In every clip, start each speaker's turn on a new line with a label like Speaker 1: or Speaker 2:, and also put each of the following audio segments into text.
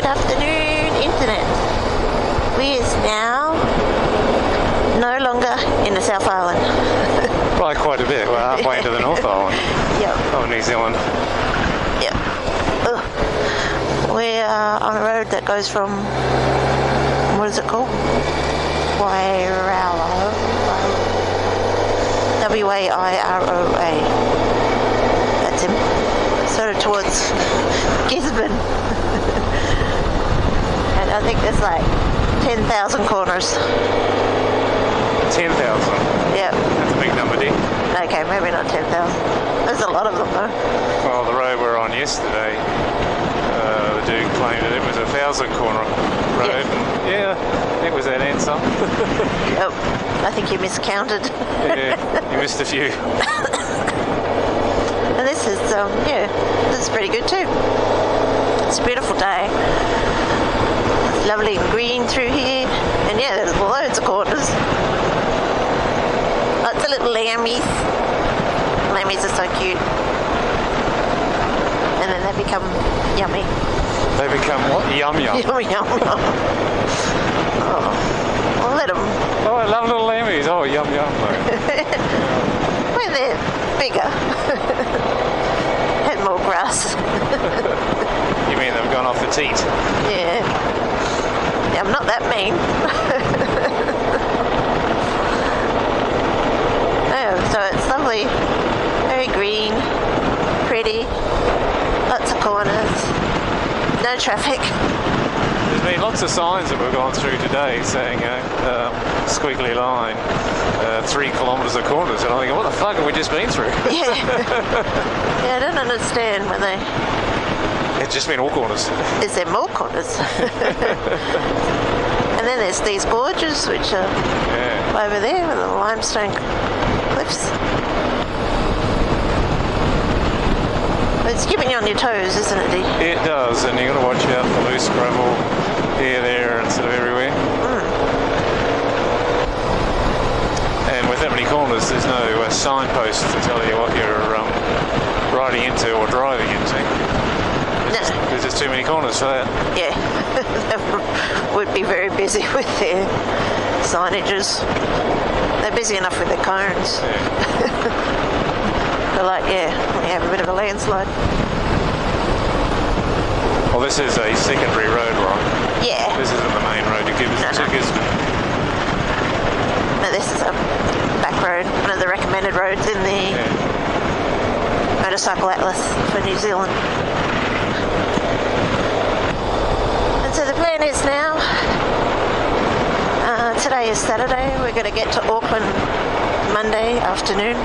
Speaker 1: Good afternoon, Internet. We is now no longer in the South Island.
Speaker 2: By quite a bit. We're halfway into the North Island
Speaker 1: Yep.
Speaker 2: of New Zealand.
Speaker 1: Yep. We are on a road that goes from, what is it called? Wairoa. W-A-I-R-O-A. That's him. Sort of towards Gisborne. And I think there's like 10,000 corners.
Speaker 2: 10,000.
Speaker 1: Yep.
Speaker 2: That's a big number, dear.
Speaker 1: Okay, maybe not 10,000. There's a lot of them though.
Speaker 2: Well, the road we were on yesterday, the dude claimed that it was a 1,000-corner road.
Speaker 1: Yeah.
Speaker 2: And yeah, it was that answer.
Speaker 1: Yep. I think you miscounted.
Speaker 2: Yeah, you missed a few.
Speaker 1: And this is, this is pretty good too. It's a beautiful day. It's lovely and green through here. And yeah, there's loads of corners. Lots of little lammies. Lammies are so cute. And then they become yummy.
Speaker 2: They become what? Yum yum.
Speaker 1: Yum, yum, yum. Oh, I'll let them.
Speaker 2: Oh, I love little lammies. Oh, yum yum.
Speaker 1: When they're bigger. And more grass.
Speaker 2: You mean they've gone off the teat?
Speaker 1: Yeah. Yeah, I'm not that mean. Oh, so it's lovely. Very green. Pretty. Lots of corners. No traffic.
Speaker 2: There's been lots of signs that we've gone through today saying, squiggly line, 3 kilometres of corners. And I'm thinking, what the fuck have we just been through?
Speaker 1: Yeah. Yeah, I don't understand when they...
Speaker 2: It's just been all corners.
Speaker 1: Is there more corners? And then there's these gorges, which are over there with the limestone cliffs. It's keeping you on your toes, isn't it, Dee?
Speaker 2: It does, and you've got to watch out for loose gravel here, there, and sort of everywhere. And with that many corners, there's no signpost to tell you what you're riding into or driving into. There's just too many corners for that.
Speaker 1: Yeah, they would be very busy with their signages. They're busy enough with their cones.
Speaker 2: Yeah.
Speaker 1: They're like, we have a bit of a landslide.
Speaker 2: Well, this is a secondary road, right?
Speaker 1: Yeah.
Speaker 2: This isn't the main road to Gisborne.
Speaker 1: No, this is a back road, one of the recommended roads in the Motorcycle Atlas for New Zealand. And so the plan is now, today is Saturday, we're going to get to Auckland Monday afternoon.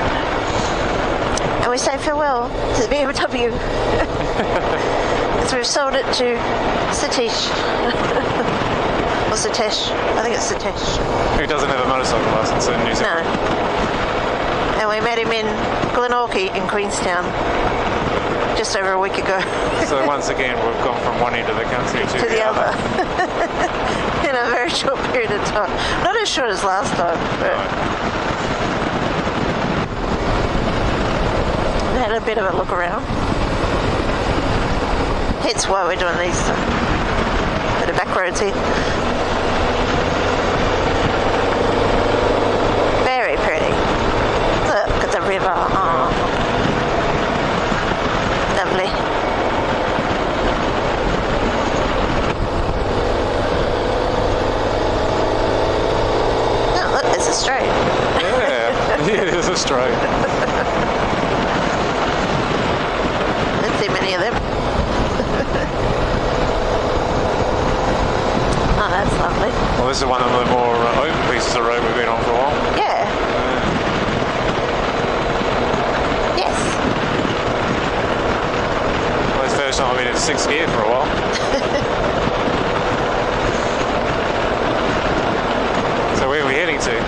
Speaker 1: And we say farewell to the BMW. Because we've sold it to Satish. Or Satish. I think it's Satish.
Speaker 2: Who doesn't have a motorcycle licence in New Zealand?
Speaker 1: No. And we met him in Glenorchy in Queenstown just over a week ago.
Speaker 2: So once again, we've gone from one end of the country to
Speaker 1: the other. In a very short period of time. Not as short as last time, but... Had a bit of a look around. Hence why we're doing these bit of back roads here. Very pretty. Look at the river. Oh. Lovely. Oh, look, there's a straight.
Speaker 2: Yeah, it is a straight.
Speaker 1: See many of them. Oh, that's lovely.
Speaker 2: Well, this is one of the more open pieces of road we've been on for a while.
Speaker 1: Yeah. Yes.
Speaker 2: Well, it's the first time I've been in 6th gear for a while. So where are we heading to?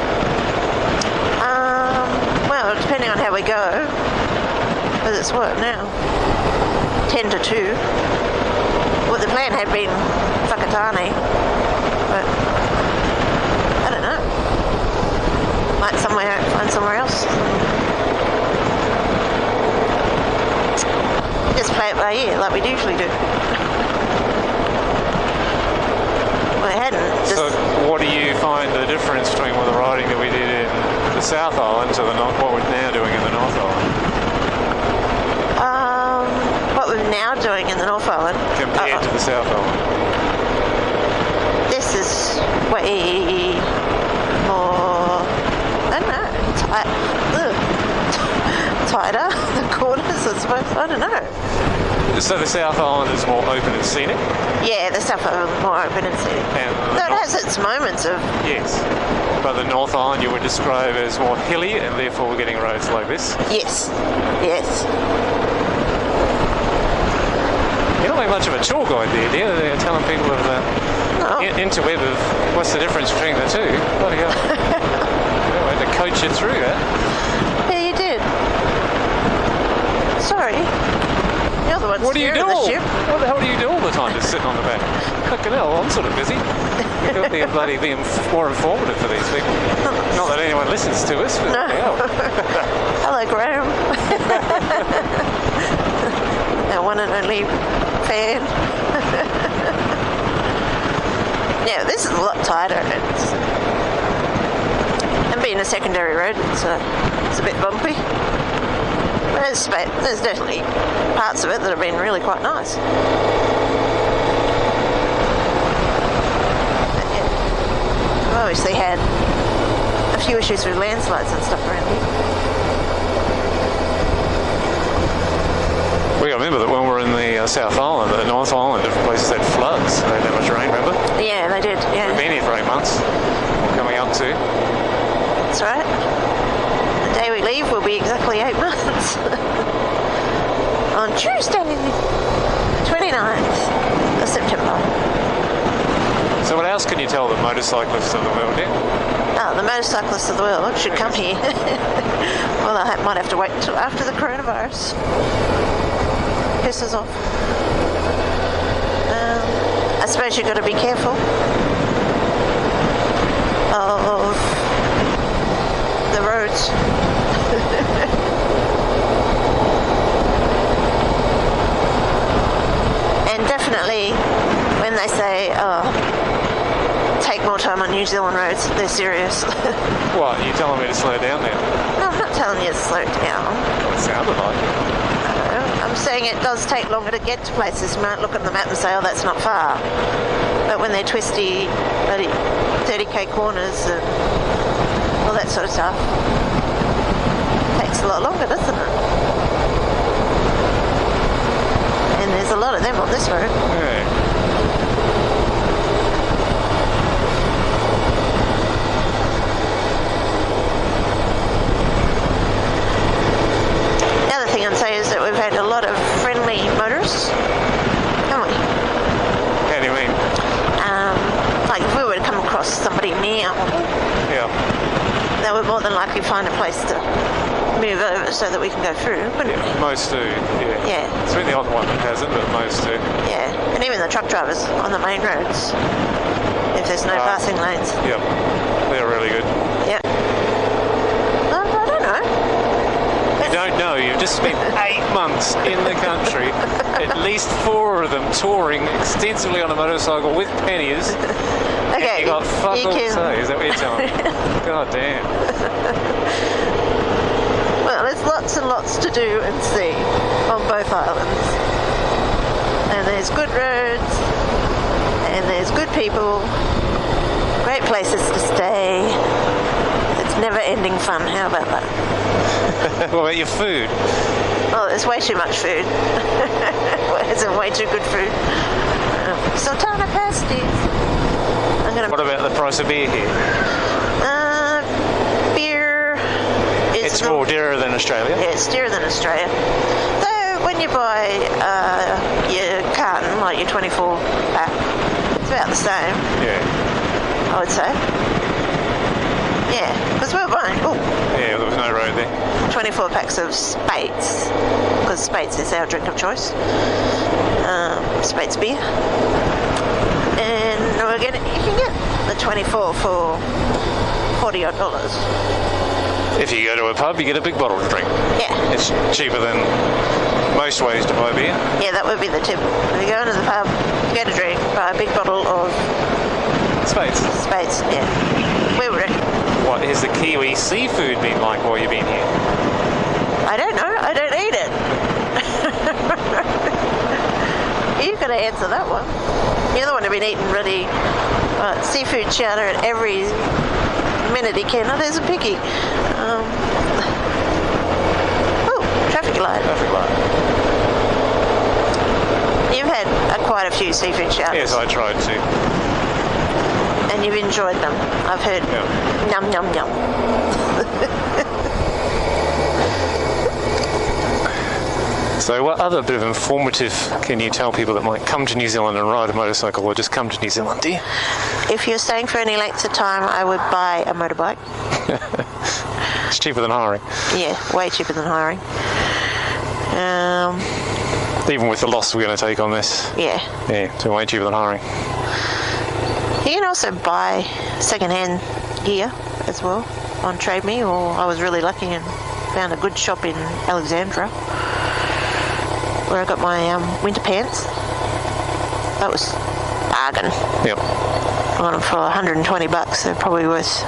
Speaker 1: Well, depending on how we go, because it's what now? 10 to 2. Well, the plan had been Whakatane, but I don't know. Might find somewhere else. Just play it by ear, like we usually do.
Speaker 2: South Island to the what we're now doing in the North Island?
Speaker 1: What we're now doing in the North Island
Speaker 2: Compared to the South Island.
Speaker 1: This is way more, I don't know, tighter. The corners, I suppose. I don't know.
Speaker 2: So the South Island is more open and scenic?
Speaker 1: Yeah, the South Island is more open and scenic. Though it has its moments of...
Speaker 2: Yes. But the North Island you would describe as more hilly, and therefore we're getting roads like this?
Speaker 1: Yes. Yes.
Speaker 2: You're not like much of a tour guide there, dear. They're telling people of the interweb of what's the difference between the two. Bloody hell. I had to coach you through that.
Speaker 1: Yeah, you did. Sorry. You're the one
Speaker 2: What do you do?
Speaker 1: steering the ship.
Speaker 2: What the hell do you do all the time just sitting on the back? Fucking hell, I'm sort of busy. We've got to bloody be more informative for these people. Not that anyone listens to us, but
Speaker 1: No.
Speaker 2: hell.
Speaker 1: Hello, Graham. Our one and only fan. Yeah, this is a lot tighter. And being a secondary road, it's a bit bumpy. There's definitely parts of it that have been really quite nice. I've obviously had a few issues with landslides and stuff around here.
Speaker 2: We got to remember that when we're in the South Island, the North Island, different places had floods. They had that much rain, remember?
Speaker 1: Yeah, they did, yeah.
Speaker 2: We've been here for 8 months. We're coming up to.
Speaker 1: That's right. The day we leave will be exactly 8 months. On Tuesday, 29th of September.
Speaker 2: So what else can you tell the motorcyclists of the world here?
Speaker 1: Oh, the motorcyclists of the world should come here. Well, I might have to wait until after the coronavirus pisses off. I suppose you've got to be careful of the roads. And definitely when they say, take more time on New Zealand roads, they're serious.
Speaker 2: What, you telling me to slow down then?
Speaker 1: No, I'm not telling you to slow down.
Speaker 2: Well, it sounded like it.
Speaker 1: I'm saying it does take longer to get to places. You might look at the map and say, oh, that's not far. But when they're twisty, 30k corners and all that sort of stuff, it takes a lot longer, doesn't it? And there's a lot of them on this road.
Speaker 2: Yeah.
Speaker 1: The other thing I'd say is that we've had a lot of friendly motorists, haven't we?
Speaker 2: How do you mean?
Speaker 1: Like if we were to come across somebody now,
Speaker 2: Yeah.
Speaker 1: they would more than likely find a place to move over so that we can go through, wouldn't we?
Speaker 2: Most do, yeah.
Speaker 1: Yeah.
Speaker 2: It's been the odd one that hasn't, but most do.
Speaker 1: Yeah, and even the truck drivers on the main roads, if there's no passing lanes.
Speaker 2: Yep. They're really good.
Speaker 1: Yeah. I don't know.
Speaker 2: You don't know, you've just spent 8 months in the country, at least 4 of them touring extensively on a motorcycle with panniers.
Speaker 1: Okay,
Speaker 2: And you got fuck
Speaker 1: you
Speaker 2: all to
Speaker 1: can-
Speaker 2: say, is that what you're telling me? God damn.
Speaker 1: Well, there's lots and lots to do and see on both islands. And there's good roads, and there's good people, great places to stay. It's never-ending fun. How about that?
Speaker 2: What about your food?
Speaker 1: Oh, there's way too much food. There's way too good food. Sultana pasties.
Speaker 2: What about the price of beer here?
Speaker 1: Beer is
Speaker 2: It's more dearer than Australia.
Speaker 1: Yeah, it's dearer than Australia. Though when you buy your carton, like your 24 pack, it's about the same,
Speaker 2: Yeah.
Speaker 1: I would say. Yeah, because we were buying
Speaker 2: Yeah, there was no road there.
Speaker 1: 24 packs of Spates, because Spates is our drink of choice. Spates beer. And you can get the 24 for $40 odd.
Speaker 2: If you go to a pub, you get a big bottle to drink.
Speaker 1: Yeah.
Speaker 2: It's cheaper than most ways to buy beer.
Speaker 1: Yeah, that would be the tip. If you go into the pub, get a drink, buy a big bottle of
Speaker 2: Spades.
Speaker 1: Spates, yeah. We would reckon.
Speaker 2: What has the Kiwi seafood been like while you've been here?
Speaker 1: I don't know. I don't eat it. You've got to answer that one. You're the one who's been eating really seafood chowder at every minute he can. Oh, there's a piggy. Traffic light.
Speaker 2: Traffic light.
Speaker 1: You've had quite a few seafood chowders.
Speaker 2: Yes, I tried to.
Speaker 1: And you've enjoyed them. I've heard.
Speaker 2: Yeah.
Speaker 1: Yum, yum, yum.
Speaker 2: So what other bit of informative can you tell people that might come to New Zealand and ride a motorcycle, or just come to New Zealand, dear?
Speaker 1: If you're staying for any length of time, I would buy a motorbike.
Speaker 2: It's cheaper than hiring.
Speaker 1: Yeah, way cheaper than hiring.
Speaker 2: Even with the loss we're going to take on this.
Speaker 1: Yeah.
Speaker 2: Yeah, so way cheaper than hiring.
Speaker 1: You can also buy second-hand gear as well on Trade Me, or I was really lucky and found a good shop in Alexandra where I got my winter pants. That was bargain.
Speaker 2: Yep.
Speaker 1: I got them for $120. They're probably worth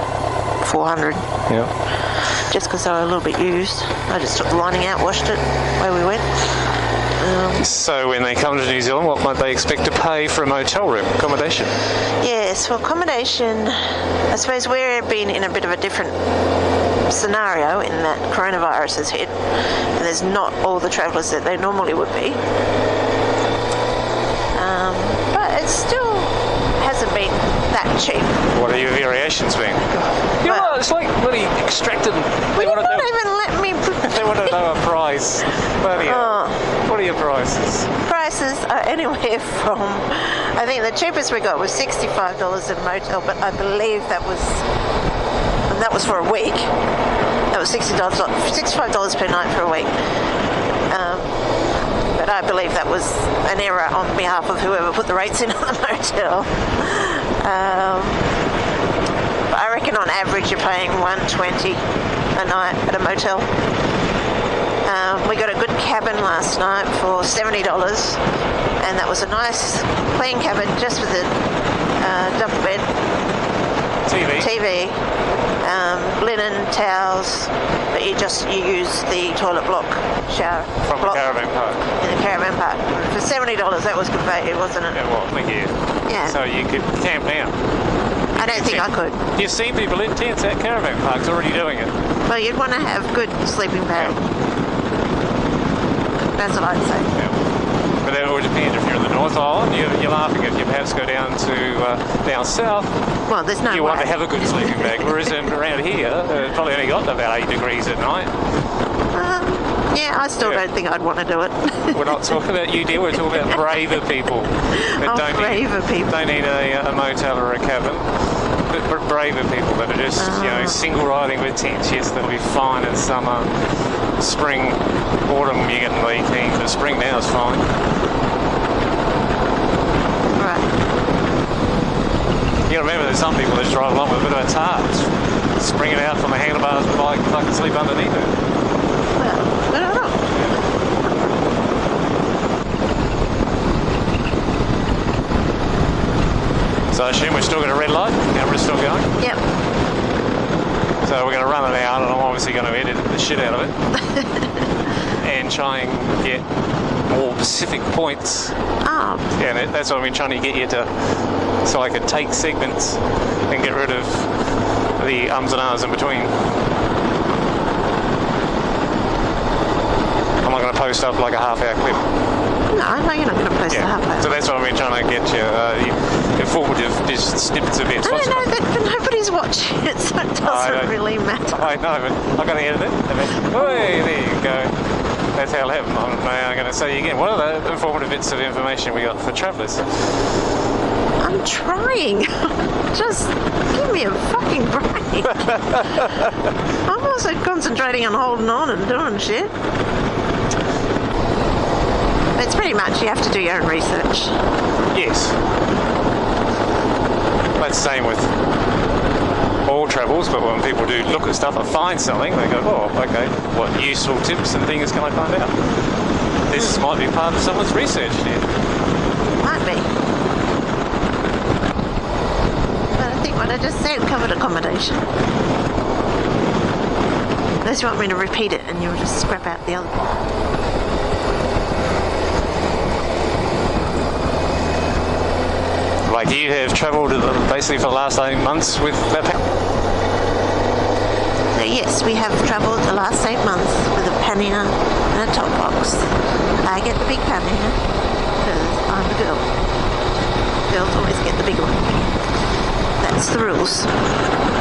Speaker 1: $400.
Speaker 2: Yep.
Speaker 1: Just because they were a little bit used. I just took the lining out, washed it, away we went.
Speaker 2: So when they come to New Zealand, what might they expect to pay for a motel room accommodation?
Speaker 1: Yes, well, accommodation, I suppose we're being in a bit of a different scenario in that coronavirus has hit and there's not all the travellers that there normally would be. But it still hasn't been that cheap.
Speaker 2: What are your variations being? You know, it's like really extracted.
Speaker 1: Well, you're not even letting me...
Speaker 2: They want to know a price. What are your prices?
Speaker 1: Prices are anywhere from... I think the cheapest we got was $65 in a motel, but I believe that was for a week. That was $65 per night for a week. But I believe that was an error on behalf of whoever put the rates in on the motel. But I reckon on average you're paying $120 a night at a motel. We got a good cabin last night for $70, and that was a nice clean cabin just with a double bed, TV, linen, towels, but you use the toilet block shower
Speaker 2: From the caravan park.
Speaker 1: In the caravan park for $70. That was good value, wasn't it?
Speaker 2: Yeah, well, thank you.
Speaker 1: Yeah.
Speaker 2: So you could camp out.
Speaker 1: I don't think I could.
Speaker 2: You see people in tents at caravan parks already doing it.
Speaker 1: Well, you'd want to have good sleeping bag. That's what I'd say.
Speaker 2: Yeah. But it would depend. If you're in the North Island, you're laughing. If you perhaps go down south,
Speaker 1: well, there's no
Speaker 2: you
Speaker 1: way.
Speaker 2: want to have a good sleeping bag. Whereas around here, it's probably only got about 8 degrees at night.
Speaker 1: Yeah, I still don't think I'd want to do it.
Speaker 2: We're not talking about you, dear. We're talking about braver people that don't need a motel or a cabin. But braver people that are just single riding with tents. Yes, they'll be fine in summer, spring, autumn. You're getting leaking, but spring now is fine.
Speaker 1: Right.
Speaker 2: You got to remember, there's some people that just drive along with a bit of a tarp, springing out from the handlebars of the bike, and I can sleep underneath it.
Speaker 1: Well, I don't know.
Speaker 2: So I assume we're still got a red light. Camera's still going.
Speaker 1: Yep.
Speaker 2: So we're going to run it out, and I'm obviously going to edit the shit out of it and try and get more specific points.
Speaker 1: Oh.
Speaker 2: Yeah, and that's what I've been trying to get you to, so I could take segments and get rid of the ums and ahs in between. I'm not going to post up like a half-hour clip.
Speaker 1: No, you're not going to post a half-hour.
Speaker 2: So that's what I've been trying to get you, informative, just snippets of bits.
Speaker 1: I don't know, but nobody's watching it, so it doesn't really matter.
Speaker 2: I know, but I've got to edit it. Hey, there you go. That's how it'll happen. I'm going to say again, what are the informative bits of information we got for travellers?
Speaker 1: I'm trying. Just give me a fucking break. I'm also concentrating on holding on and doing shit. It's pretty much you have to do your own research.
Speaker 2: Yes. That's the same with all travels, but when people do look at stuff and find something, they go, oh, okay, what useful tips and things can I find out? This might be part of someone's research here.
Speaker 1: Might be. But I think what I just said covered accommodation. Unless you want me to repeat it and you'll just scrap out the other part.
Speaker 2: Like you have travelled basically for the last 8 months with that pannier?
Speaker 1: Yes, we have travelled the last 8 months with a pannier and a top box. I get the big pannier because I'm the girl. Girls always get the big one. That's the rules.